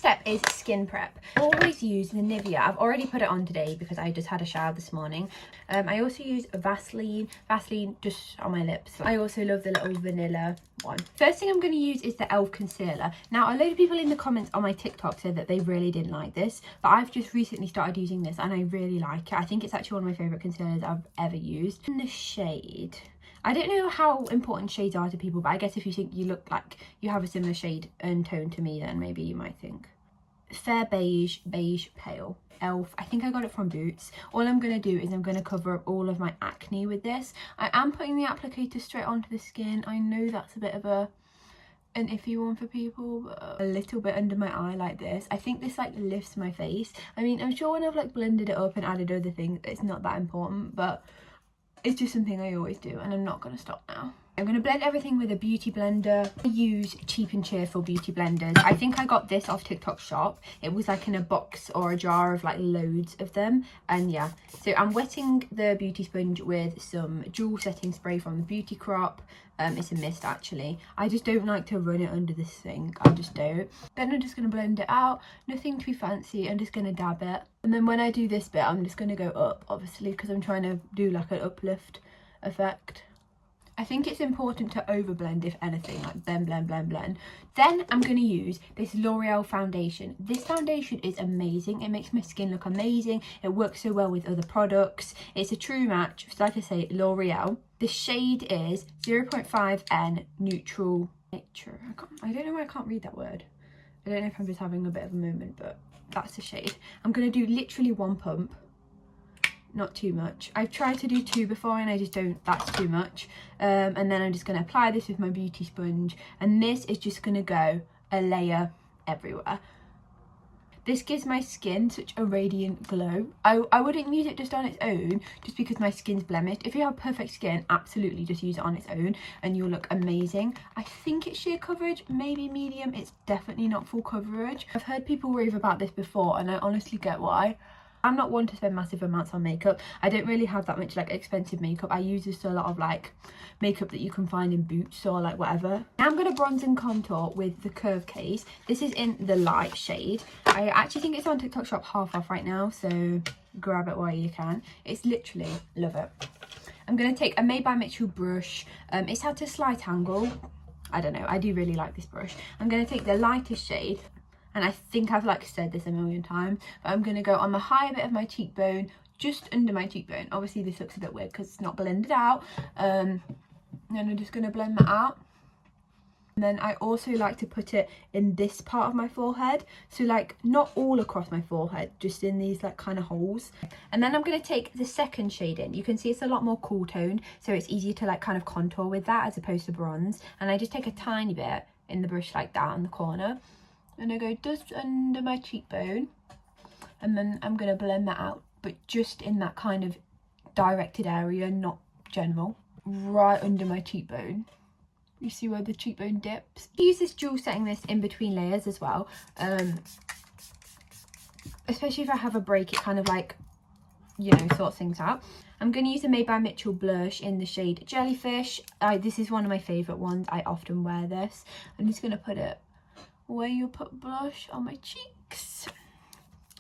step is skin prep. I always use the Nivea. I've already put it on today because I just had a shower this morning. I also use Vaseline just on my lips. I also love the little vanilla one. First thing I'm going to use is the e.l.f. concealer. Now, a load of people in the comments on my TikTok said that they really didn't like this, but I've just recently started using this and I really like it. I think it's actually one of my favourite concealers I've ever used. In the shade, I don't know how important shades are to people, but I guess if you think you look like you have a similar shade and tone to me, then maybe you might think. Fair beige pale. e.l.f. I think I got it from Boots. All I'm going to do is I'm going to cover up all of my acne with this. I am putting the applicator straight onto the skin. I know that's a bit of an iffy one for people, but a little bit under my eye like this. I think this like lifts my face. I mean, I'm sure when I've like blended it up and added other things, it's not that important, but it's just something I always do and I'm not going to stop now. I'm going to blend everything with a beauty blender. I use Cheap and Cheerful beauty blenders. I think I got this off TikTok shop. It was like in a box or a jar of like loads of them. And yeah, so I'm wetting the beauty sponge with some Jewel setting spray from the Beauty Crop. It's a mist actually. I just don't like to run it under the sink. I just don't. Then I'm just going to blend it out. Nothing too fancy. I'm just going to dab it. And then when I do this bit, I'm just going to go up, obviously, because I'm trying to do like an uplift effect. I think it's important to overblend, if anything, like blend. Then I'm going to use this L'Oreal foundation. This foundation is amazing. It makes my skin look amazing. It works so well with other products. It's a true match. Like I say, L'Oreal. The shade is 0.5N Neutral Nature. I don't know why I can't read that word. I don't know if I'm just having a bit of a moment, but that's the shade. I'm going to do literally one pump. Not too much. I've tried to do 2 before and I just don't, that's too much. And then I'm just going to apply this with my beauty sponge, and this is just going to go a layer everywhere. This gives my skin such a radiant glow. I wouldn't use it just on its own just because my skin's blemished. If you have perfect skin, absolutely just use it on its own and you'll look amazing. I think it's sheer coverage, maybe medium. It's definitely not full coverage. I've heard people rave about this before and I honestly get why. I'm not one to spend massive amounts on makeup. I don't really have that much like expensive makeup. I use just a lot of like makeup that you can find in Boots or like whatever. Now I'm going to bronze and contour with the Curve Case. This is in the light shade. I actually think it's on TikTok shop half off right now, so grab it while you can. It's literally, love it. I'm going to take a Made by Mitchell brush. It's had a slight angle. I don't know, I do really like this brush. I'm going to take the lightest shade. And I think I've like said this a million times, but I'm going to go on the higher bit of my cheekbone, just under my cheekbone. Obviously this looks a bit weird because it's not blended out. And I'm just going to blend that out. And then I also like to put it in this part of my forehead. So like not all across my forehead, just in these like kind of holes. And then I'm going to take the second shade in. You can see it's a lot more cool toned, so it's easier to like kind of contour with that as opposed to bronze. And I just take a tiny bit in the brush like that in the corner. And I go just under my cheekbone, and then I'm going to blend that out, but just in that kind of directed area, not general, right under my cheekbone. You see where the cheekbone dips? I use this Jewel setting mist in between layers as well, especially if I have a break, it kind of like, you know, sorts things out. I'm going to use a Made by Mitchell blush in the shade Jellyfish. This is one of my favourite ones. I often wear this. I'm just going to put it where you put blush on my cheeks,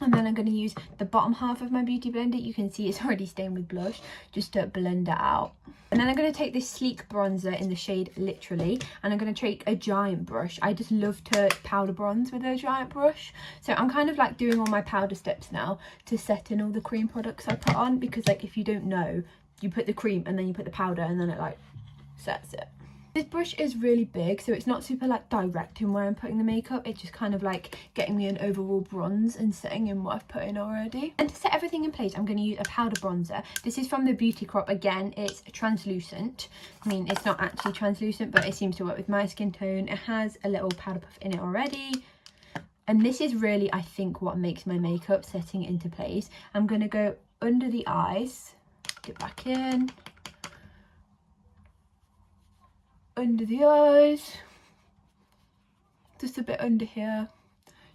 and then I'm going to use the bottom half of my beauty blender. You can see it's already stained with blush, just to blend it out. And then I'm going to take this sleek bronzer in the shade Literally, and I'm going to take a giant brush. I just love to powder bronze with a giant brush, so I'm kind of like doing all my powder steps now to set in all the cream products I put on, because like if you don't know, you put the cream and then you put the powder and then it like sets it. This brush is really big, so it's not super like direct in where I'm putting the makeup. It's just kind of like getting me an overall bronze and setting in what I've put in already. And to set everything in place, I'm going to use a powder bronzer. This is from the Beauty Crop. Again, it's translucent. I mean, it's not actually translucent, but it seems to work with my skin tone. It has a little powder puff in it already. And this is really, I think, what makes my makeup setting into place. I'm going to go under the eyes, get back in. Under the eyes, just a bit under here,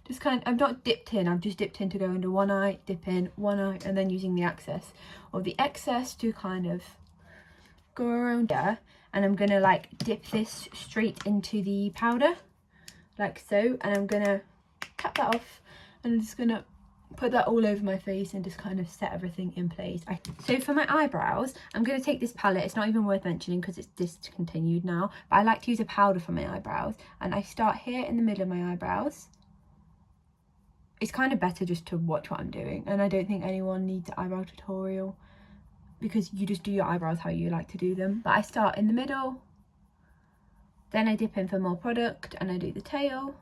just kind of, I've not dipped in, I've just dipped in to go under one eye, dip in one eye, and then using the excess to kind of go around there. And I'm gonna like dip this straight into the powder like so, and I'm gonna cap that off, and I'm just gonna put that all over my face and just kind of set everything in place. So for my eyebrows, I'm going to take this palette. It's not even worth mentioning because it's discontinued now, but I like to use a powder for my eyebrows, and I start here in the middle of my eyebrows. It's kind of better just to watch what I'm doing, and I don't think anyone needs an eyebrow tutorial because you just do your eyebrows how you like to do them. But I start in the middle, then I dip in for more product and I do the tail.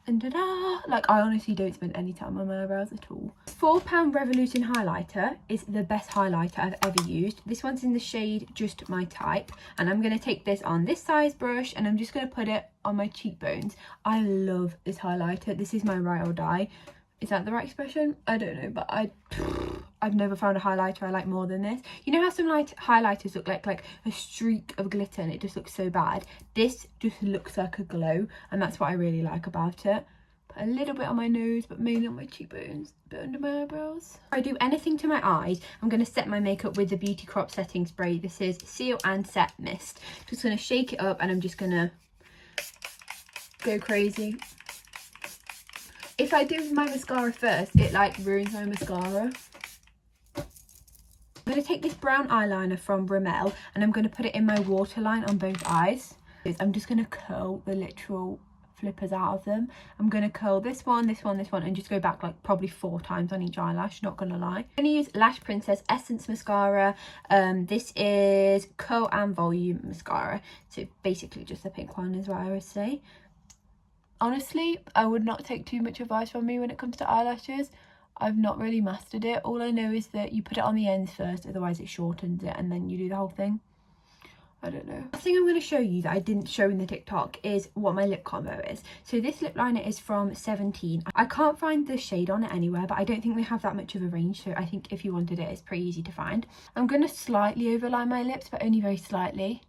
And ta-da! Like, I honestly don't spend any time on my eyebrows at all. £4 Revolution highlighter is the best highlighter I've ever used. This one's in the shade Just My Type, and I'm going to take this on this size brush and I'm just going to put it on my cheekbones. I love this highlighter. This is my ride or die. Is that the right expression? I don't know, but I've never found a highlighter I like more than this. You know how some highlighters look like a streak of glitter and it just looks so bad? This just looks like a glow, and that's what I really like about it. Put a little bit on my nose, but mainly on my cheekbones, a bit under my eyebrows. If I do anything to my eyes, I'm going to set my makeup with the Beauty Crop Setting Spray. This is Seal and Set Mist. Just going to shake it up and I'm just going to go crazy. If I do my mascara first, it like ruins my mascara. I'm going to take this brown eyeliner from Rimmel and I'm going to put it in my waterline on both eyes. I'm just going to curl the literal flippers out of them. I'm going to curl this one, this one, this one, and just go back like probably 4 times on each eyelash, not going to lie. I'm going to use Lash Princess Essence Mascara. This is Curl and Volume Mascara. So basically just the pink one is what I would say. Honestly, I would not take too much advice from me when it comes to eyelashes. I've not really mastered it. All I know is that you put it on the ends first, otherwise it shortens it, and then you do the whole thing. I don't know. The thing I'm going to show you that I didn't show in the TikTok is what my lip combo is. So this lip liner is from 17. I can't find the shade on it anywhere, but I don't think they have that much of a range, so I think if you wanted it, it's pretty easy to find. I'm going to slightly overline my lips, but only very slightly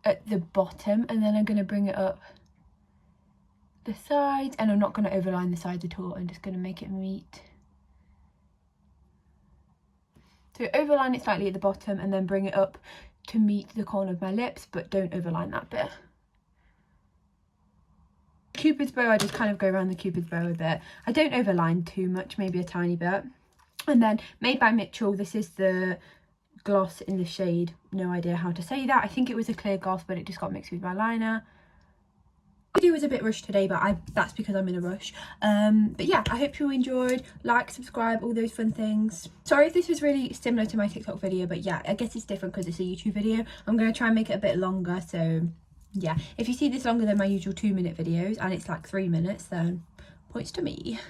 at the bottom, and then I'm going to bring it up the sides, and I'm not going to overline the sides at all. I'm just going to make it meet. So overline it slightly at the bottom and then bring it up to meet the corner of my lips, but don't overline that bit. Cupid's bow, I just kind of go around the Cupid's bow a bit. I don't overline too much, maybe a tiny bit. And then Made by Mitchell, this is the gloss in the shade, no idea how to say that. I think it was a clear gloss, but it just got mixed with my liner. The video was a bit rushed today, but that's because I'm in a rush. But yeah, I hope you enjoyed. Like, subscribe, all those fun things. Sorry if this was really similar to my TikTok video, but yeah, I guess it's different because it's a YouTube video. I'm going to try and make it a bit longer, so yeah. If you see this longer than my usual 2-minute videos and it's like 3 minutes, then points to me.